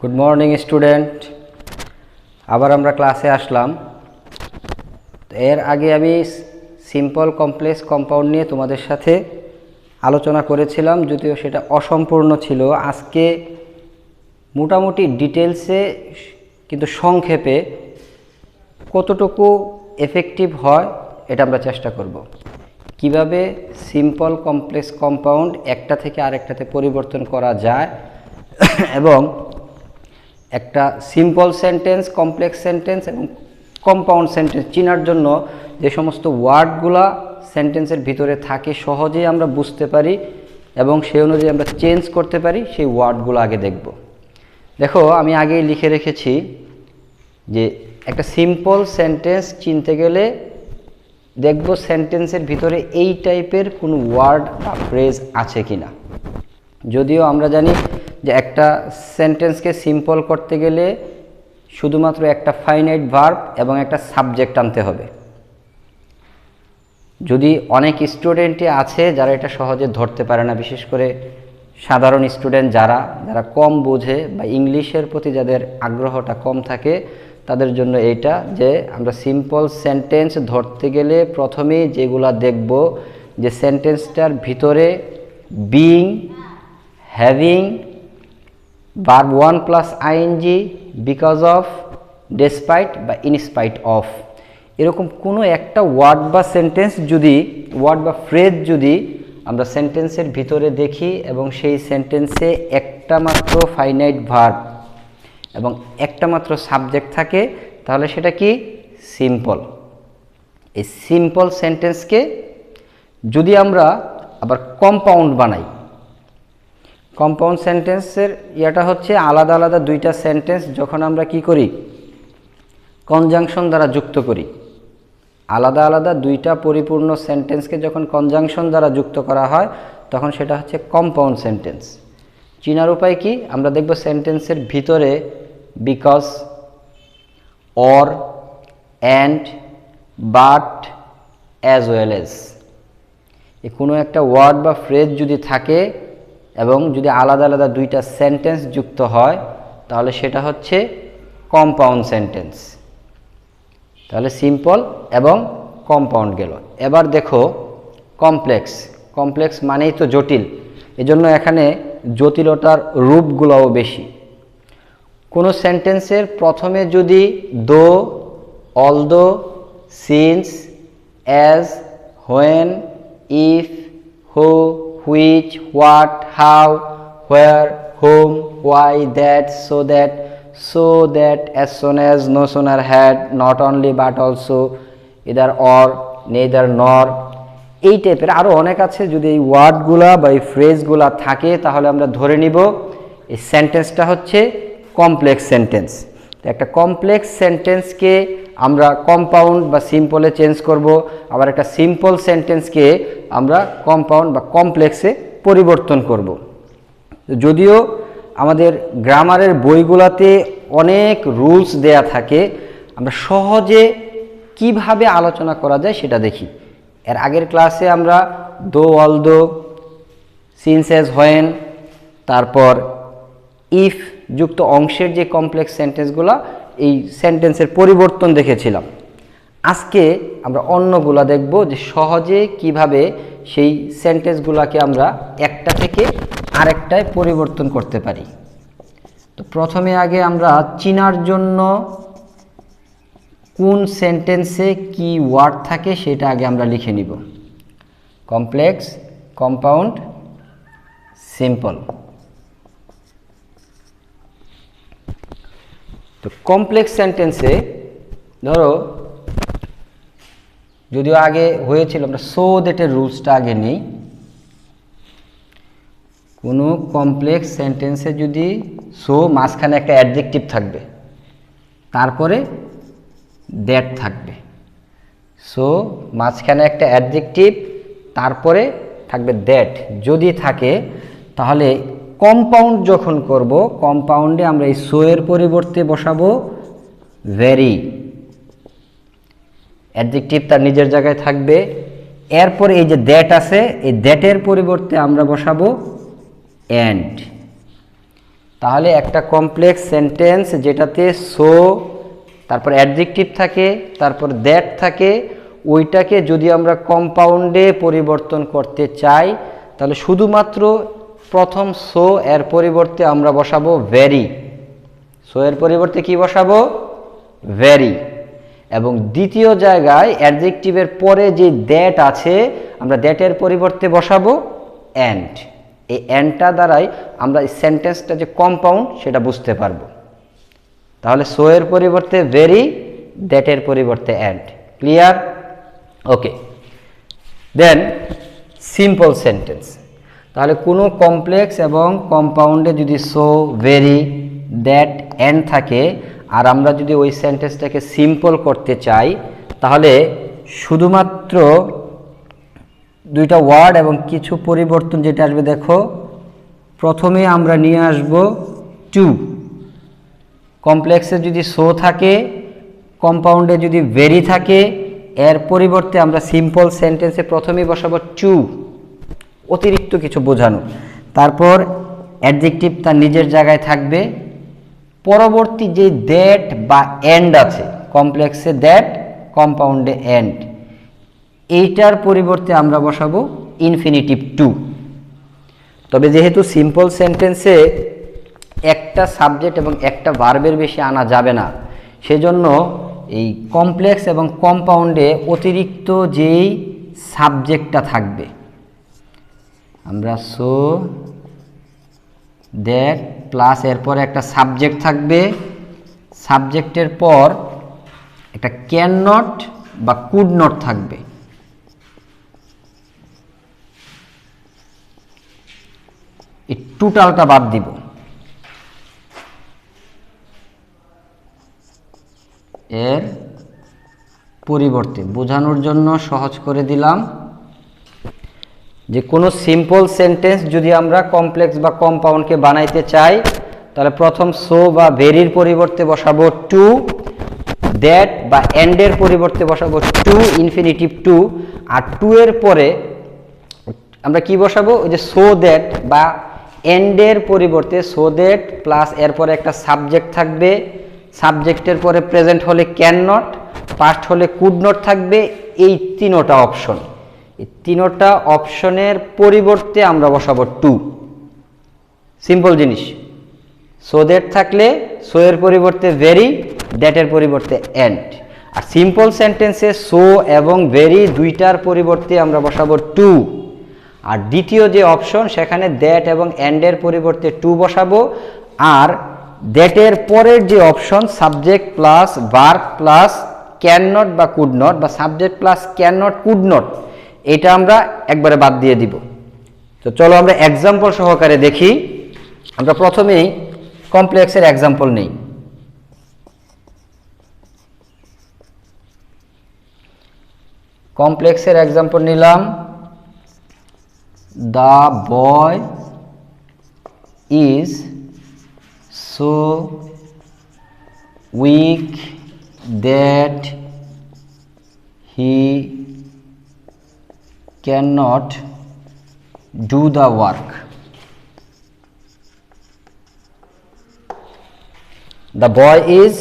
Good morning student, আবার আমরা ক্লাসে আসলাম। এর আগে আমি সিম্পল কমপ্লেক্স কম্পাউন্ড নিয়ে তোমাদের সাথে আলোচনা করেছিলাম, যদিও সেটা অসম্পূর্ণ ছিল। আজকে মোটামুটি ডিটেলসে কিন্তু সংক্ষেপে কতটুকু এফেক্টিভ হয় এটা আমরা চেষ্টা করব। কিভাবে সিম্পল কমপ্লেক্স কম্পাউন্ড একটা থেকে আরেকটাতে পরিবর্তন করা যায় এবং একটা সিম্পল সেন্টেন্স, কমপ্লেক্স সেন্টেন্স এবং কম্পাউন্ড সেন্টেন্স চেনার জন্য যে সমস্ত ওয়ার্ডগুলা সেন্টেন্সের ভিতরে থাকে সহজেই আমরা বুঝতে পারি এবং সেই অনুযায়ী আমরা চেঞ্জ করতে পারি, সেই ওয়ার্ডগুলো আগে দেখব। দেখো, আমি আগেই লিখে রেখেছি যে একটা সিম্পল সেন্টেন্স চিনতে গেলে দেখব সেন্টেন্সের ভিতরে এই টাইপের কোনো ওয়ার্ড বা ফ্রেজ আছে কিনা। যদিও আমরা জানি যে একটা সেন্টেন্সকে সিম্পল করতে গেলে শুধুমাত্র একটা ফাইনাইট ভার্ব এবং একটা সাবজেক্ট আনতে হবে। যদি অনেক স্টুডেন্টই আছে যারা এটা সহজে ধরতে পারে না, বিশেষ করে সাধারণ স্টুডেন্ট যারা কম বোঝে বা ইংলিশের প্রতি যাদের আগ্রহটা কম থাকে, তাদের জন্য এইটা যে আমরা সিম্পল সেন্টেন্স ধরতে গেলে প্রথমেই যেগুলা দেখব যে সেন্টেন্সটার ভিতরে being, having, verb 1 plus ING, because of, despite বা ইনস্পাইট অফ, এরকম কোনো একটা ওয়ার্ড বা সেন্টেন্স যদি ওয়ার্ড বা ফ্রেজ যদি আমরা সেন্টেন্সের ভিতরে দেখি এবং সেই সেন্টেন্সে একটা মাত্র ফাইনাইট ভার্ব এবং একটা মাত্র সাবজেক্ট থাকে, তাহলে সেটা কি সিম্পল। এই সিম্পল সেন্টেন্সকে যদি আমরা আবার কম্পাউন্ড বানাই, কম্পাউন্ড সেন্টেন্সের ইয়েটা হচ্ছে আলাদা আলাদা দুইটা সেন্টেন্স যখন আমরা কি করি, কনজাংশন দ্বারা যুক্ত করি। আলাদা আলাদা দুইটা পরিপূর্ণ সেন্টেন্সকে যখন কনজাংশন দ্বারা যুক্ত করা হয় তখন সেটা হচ্ছে কম্পাউন্ড সেন্টেন্স। চিনার উপায় কি, আমরা দেখব সেন্টেন্সের ভিতরে because, or, and, but, as well as, এই কোনো একটা ওয়ার্ড বা ফ্রেজ যদি থাকে এবং যদি আলাদা আলাদা দুইটা সেন্টেন্স যুক্ত হয় তাহলে সেটা হচ্ছে কম্পাউন্ড সেন্টেন্স। তাহলে সিম্পল এবং কম্পাউন্ড গেল। এবার দেখো কমপ্লেক্স। কমপ্লেক্স মানেই তো জটিল, এজন্য এখানে জটিলতার রূপগুলোও বেশি। কোনো সেন্টেন্সের প্রথমে যদি দো, although, since, as, when, if, who, which, what, how, where, whom, why, that, so that, as soon as, no sooner had, not only but also, either or, neither nor, এই টাইপের আরও অনেক আছে। যদি এই ওয়ার্ডগুলা বা এই ফ্রেজগুলা থাকে তাহলে আমরা ধরে নিব এই সেন্টেন্সটা হচ্ছে কমপ্লেক্স সেন্টেন্স। একটা কমপ্লেক্স সেন্টেন্সকে আমরা কম্পাউন্ড বা সিম্পলে চেঞ্জ করব, আবার একটা সিম্পল সেন্টেন্সকে আমরা কম্পাউন্ড বা কমপ্লেক্সে পরিবর্তন করব। যদিও আমাদের গ্রামারের বইগুলোতে অনেক রুলস দেয়া থাকে, আমরা সহজে কিভাবে আলোচনা করা যায় সেটা দেখি। এর আগের ক্লাসে আমরা দো, অলদো, সিন্স, অ্যাজ, হোয়েন, তারপর ইফ যুক্ত অংশের যে কমপ্লেক্স সেন্টেন্সগুলো, এই সেন্টেন্সের পরিবর্তন দেখেছিলাম। আজকে আমরা অন্যগুলা দেখব যে সহজে কিভাবে সেই সেন্টেন্সগুলোকে আমরা একটা থেকে আরেকটায় পরিবর্তন করতে পারি। তো প্রথমে আগে আমরা চিনার জন্য কোন সেন্টেন্সে কি ওয়ার্ড থাকে সেটা আগে আমরা লিখে নিব। Complex, compound, simple. তো কমপ্লেক্স সেন্টেন্সে ধরো, যদিও আগে হয়েছিল, আমরা সো দ্যাটের রুলসটা আগে নেই। কোনো কমপ্লেক্স সেন্টেন্সে যদি সো মাঝখানে একটা অ্যাডজেক্টিভ থাকবে, তারপরে দ্যাট থাকবে। সো মাঝখানে একটা অ্যাডজেক্টিভ, তারপরে থাকবে দ্যাট যদি থাকে, তাহলে কম্পাউন্ড যখন করব, কম্পাউন্ডে আমরা এই সো এর পরিবর্তে বসাবো ভেরি। অ্যাডজেক্টিভ তার নিজের জায়গায় থাকবে, এরপর এই যে দ্যাট আছে, এই দ্যাটের পরিবর্তে আমরা বসাবো অ্যান্ড। তাহলে একটা কমপ্লেক্স সেন্টেন্স যেটাতে সো, তারপর অ্যাডজেক্টিভ থাকে, তারপর দ্যাট থাকে, ওইটাকে যদি আমরা কম্পাউন্ডে পরিবর্তন করতে চাই তাহলে শুধুমাত্র প্রথম সো এর পরিবর্তে আমরা বসাবো ভেরি। সো এর পরিবর্তে কি বসাবো? ভেরি। এবং দ্বিতীয় জায়গায় অ্যাডজেক্টিভের পরে যে দ্যাট আছে আমরা দ্যাটের পরিবর্তে বসাবো অ্যান্ড। এই অ্যান্ডটা দ্বারাই আমরা সেন্টেন্সটা যে কম্পাউন্ড সেটা বুঝতে পারবো। তাহলে সো এর পরিবর্তে ভেরি, দ্যাটের পরিবর্তে and. Clear? Okay. Then simple sentence. তাহলে কোনো কমপ্লেক্স এবং কম্পাউন্ডে যদি সো, ভেরি, দ্যাট, অ্যান্ড থাকে আর আমরা যদি ওই সেন্টেন্সটাকে সিম্পল করতে চাই তাহলে শুধুমাত্র দুইটা ওয়ার্ড এবং কিছু পরিবর্তন যেটা আসবে দেখো, প্রথমে আমরা নিয়ে আসব টু। কমপ্লেক্সে যদি সো থাকে, কম্পাউন্ডে যদি ভেরি থাকে, এর পরিবর্তে আমরা সিম্পল সেন্টেন্সে প্রথমেই বসাবো টু, অতিরিক্ত কিছু বোঝানো। তারপর অ্যাডজেক্টিভ তার নিজের জায়গায় থাকবে। পরবর্তী যে দ্যাট বা এন্ড আছে, কমপ্লেক্সে দ্যাট, কম্পাউন্ডে এন্ড, এইটার পরিবর্তে আমরা বসাবো ইনফিনিটিভ টু। তবে যেহেতু সিম্পল সেন্টেন্সে একটা সাবজেক্ট এবং একটা ভার্বের বেশি আনা যাবে না, সেজন্য এই কমপ্লেক্স এবং কম্পাউন্ডে অতিরিক্ত যেই সাবজেক্টটা থাকবে, আমরা সো, দ্যাট প্লাস এরপরে একটা সাবজেক্ট থাকবে, সাবজেক্টের পর একটা ক্যান নট বা কুড নট থাকবে। এই টোটালটা বাদ দিব। এর পরিবর্তে বোঝানোর জন্য সহজ করে দিলাম যে কোনো সিম্পল সেন্টেন্স যদি আমরা কমপ্লেক্স বা কম্পাউন্ডকে বানাইতে চাই তাহলে প্রথম সো বা ভেরির পরিবর্তে বসাবো টু, দ্যাট বা এন্ডের পরিবর্তে বসাবো টু, ইনফিনিটিভ টু। আর টু এর পরে আমরা কি বসাবো? ওই যে সো দ্যাট বা এন্ডের পরিবর্তে সো দ্যাট প্লাস এরপরে একটা সাবজেক্ট থাকবে, সাবজেক্টের পরে প্রেজেন্ট হলে ক্যান নট, পাস্ট হলে কুড নট থাকবে। এই তিনোটা অপশন, এই তিনোটা অপশনের পরিবর্তে আমরা বসাবো টু। সিম্পল জিনিস। সো দ্যাট থাকলে সো এর পরিবর্তে ভেরি, দ্যাটের পরিবর্তে এন্ড। আর সিম্পল সেন্টেন্সে সো এবং ভেরি দুইটার পরিবর্তে আমরা বসাবো টু। আর দ্বিতীয় যে অপশন সেখানে দ্যাট এবং এন্ডের পরিবর্তে টু বসাবো। আর দ্যাটের পরের যে option subject plus verb plus can not বা কুড নট বা subject plus can not could not, এটা আমরা একবারে বাদ দিয়ে দিব। তো চলো আমরা এক্সাম্পল সহকারে দেখি। আমরা প্রথমেই কমপ্লেক্সের এক্সাম্পল নেই। কমপ্লেক্সের এক্সাম্পল নিলাম, the boy is so weak that he cannot do the work. The boy is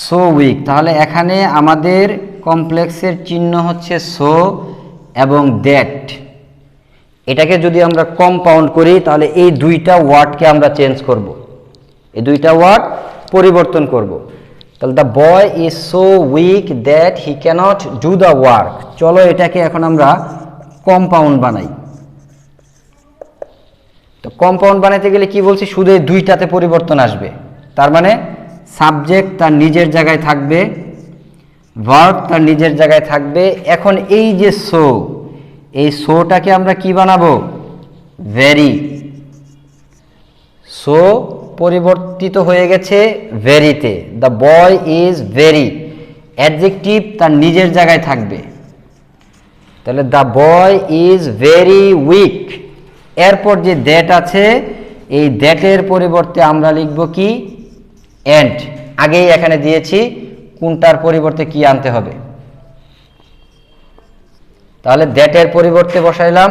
so weak. তাহলে এখানে আমাদের কমপ্লেক্সের চিহ্ন হচ্ছে সো এবং দ্যাট। এটাকে যদি আমরা কম্পাউন্ড করি তাহলে এই দুইটা ওয়ার্ডকে আমরা চেঞ্জ করব, এই দুইটা ওয়ার্ড পরিবর্তন করব। তাহলে the boy is so weak that he cannot do the work. চলো এটাকে এখন আমরা কম্পাউন্ড বানাই। তো কম্পাউন্ড বানাইতে গেলে কি বলছি, শুধু এই দুইটাতে পরিবর্তন আসবে। তার মানে সাবজেক্ট তার নিজের জায়গায় থাকবে, ভার্ব তার নিজের জায়গায় থাকবে। এখন এই যে সো, এই সোটাকে আমরা কি বানাবো? ভেরি। সো পরিবর্তিত হয়ে গেছে ভেরিতে। The boy is very, adjective তার নিজের জায়গায় থাকবে। তাহলে the boy is very weak. এরপর যে দ্যাট আছে, এই দ্যাটের পরিবর্তে আমরা লিখব কি? এন্ড। আগেই এখানে দিয়েছি কোনটার পরিবর্তে কি আনতে হবে। তাহলে দ্যাটের পরিবর্তে বসাইলাম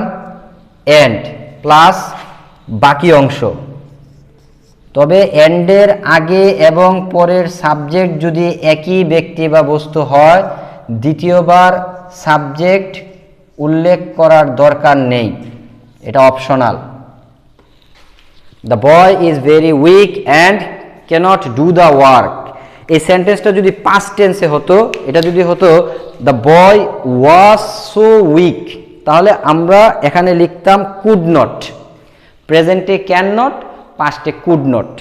এন্ড প্লাস বাকি অংশ তবে এন্ডের আগে এবং পরের সাবজেক্ট যদি একই ব্যক্তি বা বস্তু হয় দ্বিতীয়বার সাবজেক্ট উল্লেখ করার দরকার নেই, এটা optional. The boy is very weak and cannot do the work, এই সেন্টেন্সটা যদি পাস্ট টেন্সে হতো, এটা যদি হতো the boy was so weak, তাহলে আমরা এখানে লিখতাম কুড নট। প্রেজেন্টে ক্যান নট, পাস্টে could not.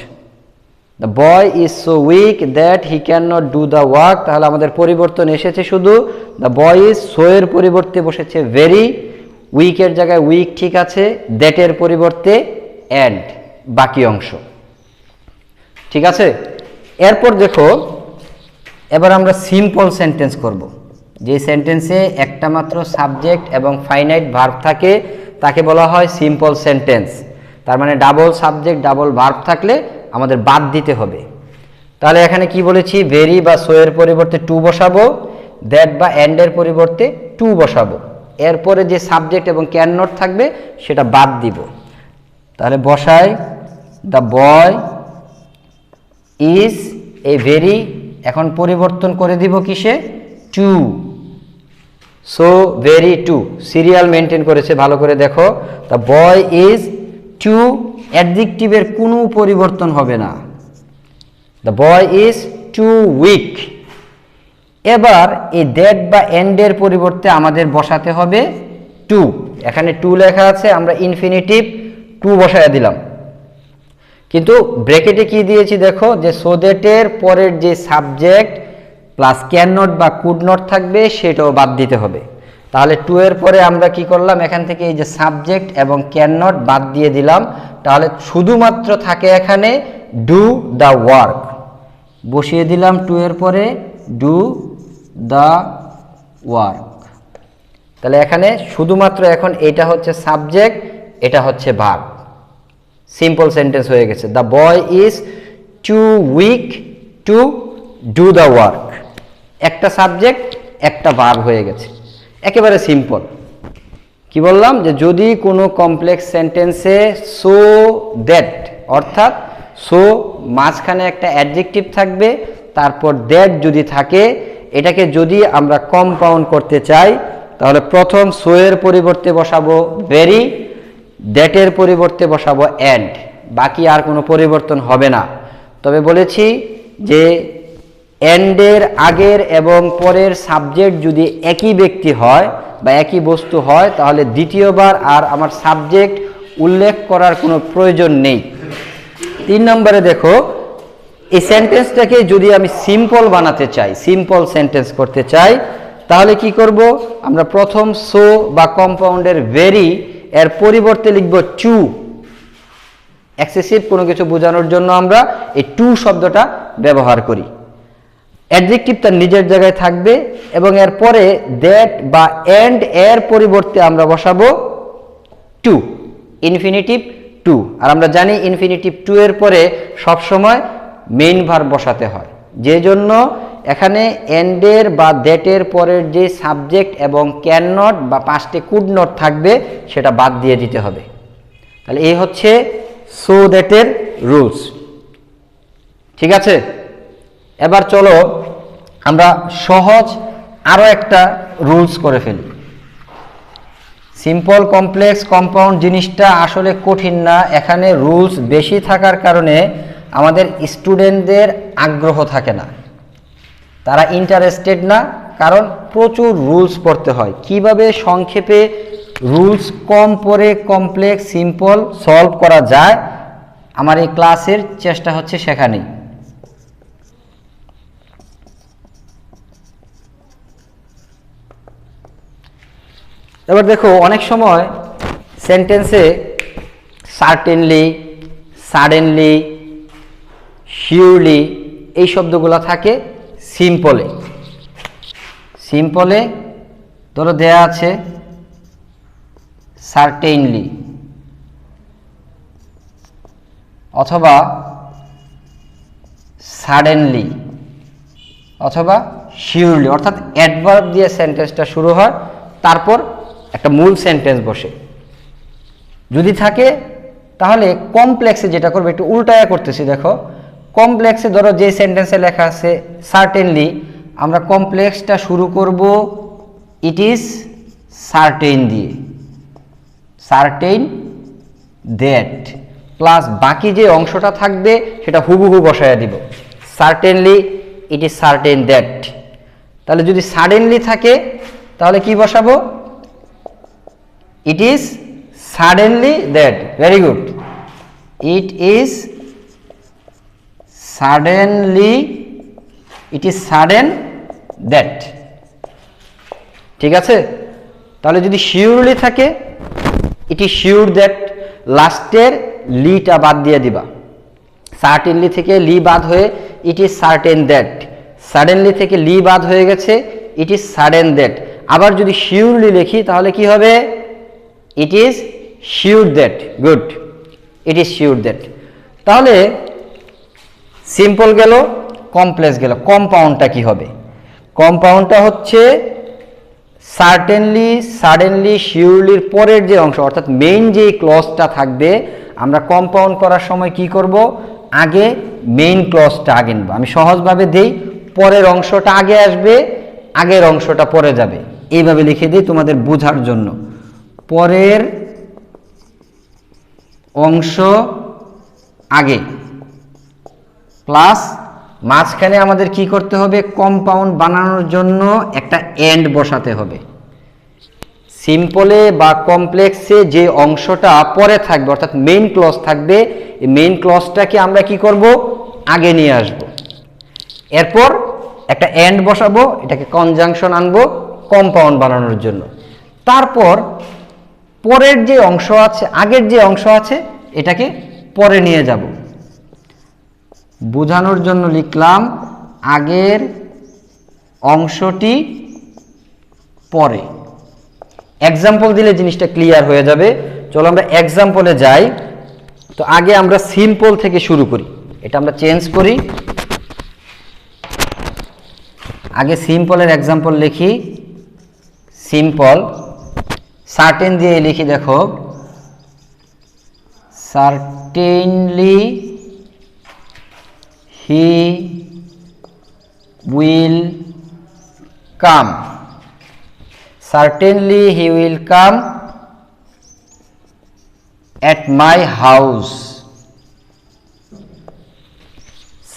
The boy is so weak that he can not do the work, তাহলে আমাদের পরিবর্তন এসেছে শুধু দ্য বয় ইজ, সো এর পরিবর্তে বসেছে ভেরি, উইকের জায়গায় উইক ঠিক আছে, দ্যাটের পরিবর্তে অ্যান্ড বাকি অংশ, ঠিক আছে। এরপর দেখো, এবার আমরা সিম্পল সেন্টেন্স করব। যে সেন্টেন্সে একটা মাত্র সাবজেক্ট এবং ফাইনাইট ভার্ব থাকে তাকে বলা হয় সিম্পল সেন্টেন্স। তার মানে ডাবল সাবজেক্ট ডাবল ভার্ব থাকলে আমাদের বাদ দিতে হবে। তাহলে এখানে কি বলেছি, ভেরি বা সো এর পরিবর্তে টু বসাবো, দ্যাট বা অ্যান্ডের পরিবর্তে টু বসাবো, এরপরে যে সাবজেক্ট এবং ক্যান নট থাকবে সেটা বাদ দিব। তাহলে বসাই the boy is a very, এখন পরিবর্তন করে দিব কিসে, too, so very too, serial maintain করেছে ভালো করে দেখো। দ্য বয় ইজ টু, অ্যাডজেক্টিভের কোনো পরিবর্তন হবে না, the boy is too weak. এবার এই দ্যাট বা এন্ডের পরিবর্তে আমাদের বসাতে হবে টু, এখানে টু লেখা আছে, আমরা ইনফিনিটিভ টু বসায় দিলাম, কিন্তু ব্র্যাকেটে কি দিয়েছি দেখো, যে সো দ্যাটের পরের যে সাবজেক্ট প্লাস ক্যান নট বা কুড নট থাকবে সেটাও বাদ দিতে হবে। তাহলে টু এর পরে আমরা কি করলাম, এখান থেকে এই যে সাবজেক্ট এবং ক্যান নট বাদ দিয়ে দিলাম, তাহলে শুধুমাত্র থাকে এখানে ডু দ্য ওয়ার্ক, বসিয়ে দিলাম টু এর পরে ডু দ্য ওয়ার্ক। তাহলে এখানে শুধুমাত্র এখন এটা হচ্ছে সাবজেক্ট, এটা হচ্ছে ভার্ব, সিম্পল সেন্টেন্স হয়ে গেছে। The boy is too weak to do the work, একটা সাবজেক্ট একটা ভার্ব হয়ে গেছে, একেবারে সিম্পল। কি বললাম, যে যদি কোনো কমপ্লেক্স সেন্টেন্সে সো দ্যাট, অর্থাৎ সো মাঝখানে একটা অ্যাডজেক্টিভ থাকবে, তারপর দ্যাট যদি থাকে, এটাকে যদি আমরা কম্পাউন্ড করতে চাই তাহলে প্রথম সো এর পরিবর্তে বসাবো ভেরি, দ্যাটের পরিবর্তে বসাবো অ্যান্ড, বাকি আর কোনো পরিবর্তন হবে না। তবে বলেছি যে অ্যান্ডের আগের এবং পরের সাবজেক্ট যদি একই ব্যক্তি হয় বা একই বস্তু হয় তাহলে দ্বিতীয়বার আর আমার সাবজেক্ট উল্লেখ করার কোনো প্রয়োজন নেই। 3 নম্বরে দেখো, এই সেন্টেন্সটাকে যদি আমি সিম্পল বানাতে চাই, সিম্পল সেন্টেন্স করতে চাই, তাহলে কি করব, আমরা প্রথম সো বা কম্পাউন্ডের ভেরি এর পরিবর্তে লিখব টু, এক্সেসিভ কোনো কিছু বোঝানোর জন্য আমরা এই টু শব্দটা ব্যবহার করি। অ্যাডজেক্টিভ তার নিজের জায়গায় থাকবে এবং এরপরে দ্যাট বা এন্ড এর পরিবর্তে আমরা বসাবো টু, ইনফিনিটিভ টু। আর আমরা জানি ইনফিনিটিভ টু এর পরে সবসময় মেইন ভার্ব বসাতে হয়, যে জন্য এখানে এন্ডের বা দ্যাটের পরের যে সাবজেক্ট এবং ক্যান নট বা পাস্টে কুড নট থাকবে সেটা বাদ দিয়ে দিতে হবে। তাহলে এই হচ্ছে সো দ্যাটের রুলস, ঠিক আছে। এবার চলো আমরা সহজ আরো একটা রুলস করে ফেলি। সিম্পল কমপ্লেক্স কম্পাউন্ড জিনিসটা আসলে কঠিন না, এখানে রুলস বেশি থাকার কারণে আমাদের স্টুডেন্টদের আগ্রহ থাকে না, তারা ইন্টারেস্টেড না, কারণ প্রচুর রুলস পড়তে হয়। কিভাবে সংক্ষেপে রুলস কম পড়ে কমপ্লেক্স সিম্পল সলভ করা যায়, আমার এই ক্লাসের চেষ্টা হচ্ছে সেখানেই। এবার দেখো, অনেক সময় সেন্টেন্সে সার্টেনলি, সাডেনলি, শিওরলি এই শব্দগুলো থাকে সিম্পলে। সিম্পলে ধরো দেয়া আছে সার্টেনলি অথবা সাডেনলি অথবা শিওরলি, অর্থাৎ অ্যাডভার্ব দিয়ে সেন্টেন্সটা শুরু হয়, তারপর একটা মূল সেন্টেন্স বসে। যদি থাকে তাহলে কমপ্লেক্সে যেটা করবে একটু উল্টায়া করতেছি, দেখো কমপ্লেক্সে ধরো যে সেন্টেন্সে লেখা আছে সার্টেনলি, আমরা কমপ্লেক্সটা শুরু করব ইট ইজ সার্টেন দিয়ে, সার্টেন দ্যাট, প্লাস বাকি যে অংশটা থাকবে সেটা হুবহু বসায়া দিব, certainly it is certain that. তাহলে যদি সাডেনলি থাকে তাহলে কি বসাবো, it is suddenly that, very good, it is suddenly, it is sudden that, ঠিক আছে। তাহলে যদি শিওরলি থাকে ইট ইজ শিওর দ্যাট, লাস্টের লিটা বাদ দিয়ে দিবা, সার্টেনলি থেকে লি বাদ হয়ে ইট ইজ সার্টেন দ্যাট, সাডেনলি থেকে লি বাদ হয়ে গেছে ইট ইজ সাডেন দ্যাট। আবার যদি শিওরলি লিখি তাহলে কি হবে, it is sure that, good, it is sure that. তাহলে সিম্পল গেল, কমপ্লেক্স গেল, কম্পাউন্ডটা কি হবে, কম্পাউন্ডটা হচ্ছে সার্টেনলি, সাডেনলি, শিওরলির পরের যে অংশ অর্থাৎ মেইন যে ক্লজটা থাকবে, আমরা কম্পাউন্ড করার সময় কি করব, আগে মেইন ক্লজটা আগে নেব। আমি সহজভাবে দেই, পরের অংশটা আগে আসবে, আগের অংশটা পরে যাবে, এইভাবে লিখে দিই তোমাদের বোঝার জন্য। পরের অংশ আগে প্লাস মাঝখানে আমাদের কি করতে হবে, কম্পাউন্ড বানানোর জন্য একটা এন্ড বসাতে হবে। সিম্পলে বা কমপ্লেক্সে যে অংশটা পরে থাকবে অর্থাৎ মেইন ক্লজ থাকবে, এই মেইন ক্লজটাকে আমরা কি করব, আগে নিয়ে আসব, এরপর একটা এন্ড বসাবো, এটাকে কনজাংশন আনবো কম্পাউন্ড বানানোর জন্য। তারপর পরের যে অংশ আছে, আগের যে অংশ আছে এটাকে পরে নিয়ে যাব। বোঝানোর জন্য লিখলাম আগের অংশটি পরে। এক্সাম্পল দিলে জিনিসটা ক্লিয়ার হয়ে যাবে। চলো আমরা এক্সাম্পলে যাই। তো আগে আমরা সিম্পল থেকে শুরু করি, এটা আমরা চেঞ্জ করি, আগে সিম্পলের এক্সাম্পল লিখি। সিম্পল সার্টেন দিয়ে লিখি, দেখো certainly he will come, certainly he will come at my house,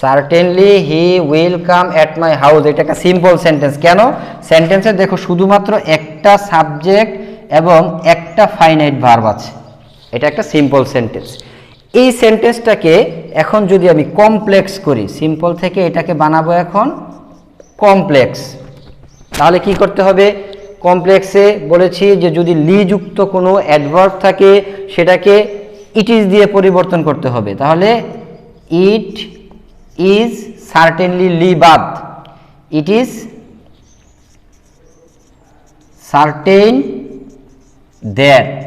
certainly he will come at my house। এটা একটা সিম্পল সেন্টেন্স। কেন সেন্টেন্সে দেখো শুধুমাত্র একটা সাবজেক্ট এবং একটা ফাইনাইট ভার্ব আছে, এটা একটা সিম্পল সেন্টেন্স। এই সেন্টেন্সটাকে এখন যদি আমি কমপ্লেক্স করি, সিম্পল থেকে এটাকে বানাবো এখন কমপ্লেক্স, তাহলে কি করতে হবে, কমপ্লেক্সে বলেছি যে যদি লি যুক্ত কোনো অ্যাডভার্ব থাকে সেটাকে ইট ইজ দিয়ে পরিবর্তন করতে হবে। তাহলে ইট ইজ সার্টেনলি লি বাদ, ইট ইজ সার্টেন দ্যাট,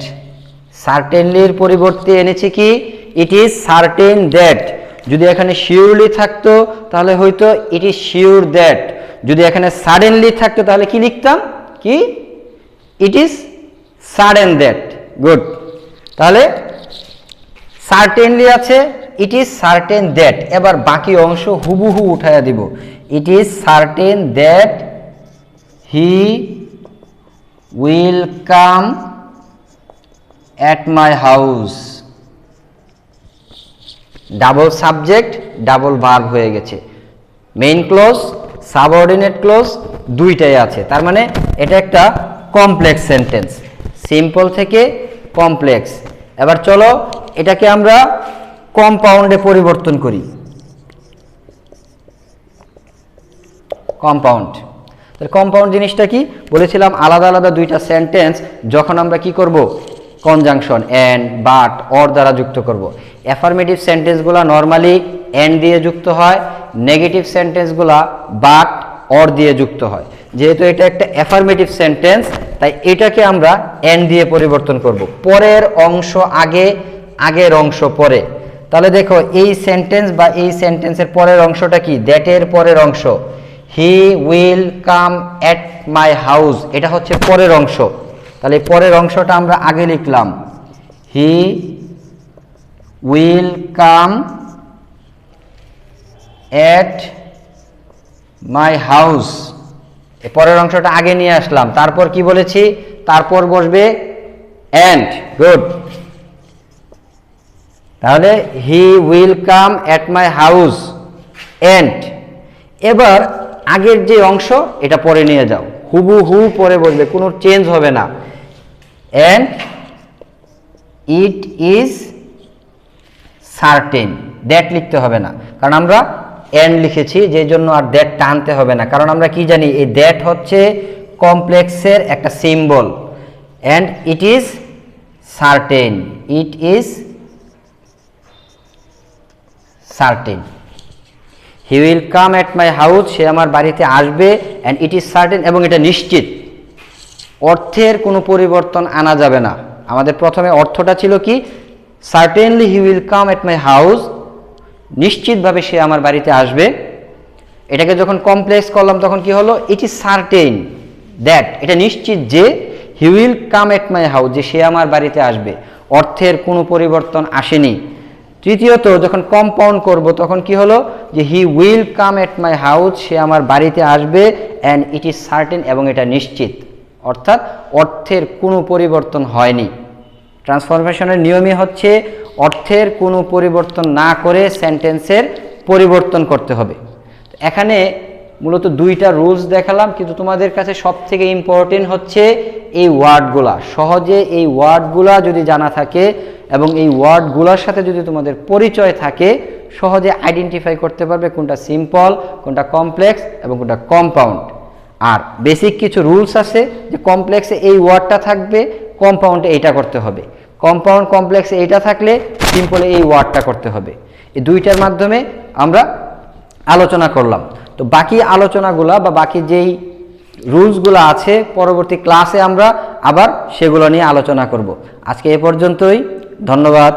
সার্টেনলির পরিবর্তে এনেছি কি ইট ইজ সার্টেন দ্যাট। যদি এখানে শিওরলি থাকতো তাহলে হয়তো ইট ইজ শিওর দ্যাট, যদি এখানে সাডেনলি থাকতো তাহলে কি লিখতাম, কি it is sudden that, good. তাহলে সার্টেনলি আছে, ইট ইজ সার্টেন দ্যাট, এবার বাকি অংশ হুবহু উঠাইয়া দিব, it is certain that he will come at my house, double subject double verb হয়ে গেছে, মেইন ক্লজ সাবঅর্ডিনেট ক্লজ দুইটাই আছে, তার মানে এটা একটা কমপ্লেক্স সেন্টেন্স, সিম্পল থেকে কমপ্লেক্স। এবার চলো এটাকে আমরা কম্পাউন্ডে পরিবর্তন করি, কম্পাউন্ড। তাহলে কম্পাউন্ড জিনিসটা কি বলেছিলাম, আলাদা আলাদা দুইটা সেন্টেন্স যখন আমরা কি করব, কনজাংশন এন্ড বাট অর দ্বারা যুক্ত করব। অ্যাফার্মেটিভ সেন্টেন্সগুলো নরমালি এন্ড দিয়ে যুক্ত হয়, নেগেটিভ সেন্টেন্সগুলো বাট অর দিয়ে যুক্ত হয়। যেহেতু এটা একটা অ্যাফার্মেটিভ সেন্টেন্স তাই এটাকে আমরা এন্ড দিয়ে পরিবর্তন করব, পরের অংশ আগে, আগের অংশ পরে। তাহলে দেখো এই সেন্টেন্স বা এই সেন্টেন্সের পরের অংশটা কি, দ্যাটের পরের অংশ, হি will come at my house, এটা হচ্ছে পরের অংশ। তাহলে পরের অংশটা আমরা আগে লিখলাম, হি will come at my house, এ পরের অংশটা আগে নিয়ে আসলাম, তারপর কি বলেছি, তারপর বসবে অ্যান্ড। গুড। তাহলে he will come at my house and, এবার আগের যে অংশ এটা পরে নিয়ে যাও, হুবহু পরে বসবে, কোনো চেঞ্জ হবে না। And it is certain, that লিখতে হবে না, কারণ আমরা অ্যান্ড লিখেছি, যে জন্য আর দ্যাট টানতে হবে না, কারণ আমরা কি জানি এই দ্যাট হচ্ছে কমপ্লেক্সের একটা symbol. And it is certain, it is certain. He will come at my house, সে আমার বাড়িতে আসবে, অ্যান্ড ইট ইজ সার্টেন, এবং এটা নিশ্চিত। অর্থের কোনো পরিবর্তন আনা যাবে না। আমাদের প্রথমে অর্থটা ছিল কি, certainly he will come at my house, নিশ্চিতভাবে সে আমার বাড়িতে আসবে। এটাকে যখন কমপ্লেক্স করলাম তখন কি হলো, ইট ইজ সার্টেন দ্যাট, এটা নিশ্চিত যে হি will come at my house, যে সে আমার বাড়িতে আসবে, অর্থের কোনো পরিবর্তন আসেনি। তৃতীয়ত যখন কম্পাউন্ড করব তখন কি হলো, যে হি will come at my house, সে আমার বাড়িতে আসবে, অ্যান্ড ইট ইজ সার্টেন, এবং এটা নিশ্চিত, অর্থাৎ অর্থের কোনো পরিবর্তন হয়নি। ট্রান্সফরমেশনের নিয়মই হচ্ছে অর্থের কোনো পরিবর্তন না করে সেন্টেন্সের পরিবর্তন করতে হবে। এখানে মূলত দুইটা রুলস দেখালাম, কিন্তু তোমাদের কাছে সব থেকে ইম্পর্টেন্ট হচ্ছে এই ওয়ার্ডগুলা। সহজে এই ওয়ার্ডগুলা যদি জানা থাকে এবং এই ওয়ার্ডগুলোর সাথে যদি তোমাদের পরিচয় থাকে, সহজে আইডেন্টিফাই করতে পারবে কোনটা সিম্পল, কোনটা কমপ্লেক্স এবং কোনটা কম্পাউন্ড। আর বেসিক কিছু রুলস আছে, যে কমপ্লেক্সে এই ওয়ার্ডটা থাকবে, কম্পাউন্ডে এইটা করতে হবে, কম্পাউন্ড কমপ্লেক্সে এইটা থাকলে সিম্পলে এই ওয়ার্ডটা করতে হবে। এই দুইটার মাধ্যমে আমরা আলোচনা করলাম। তো বাকি আলোচনাগুলা বা বাকি যেই রুলসগুলো আছে পরবর্তী ক্লাসে আমরা আবার সেগুলো নিয়ে আলোচনা করব। আজকে এ পর্যন্তই, ধন্যবাদ।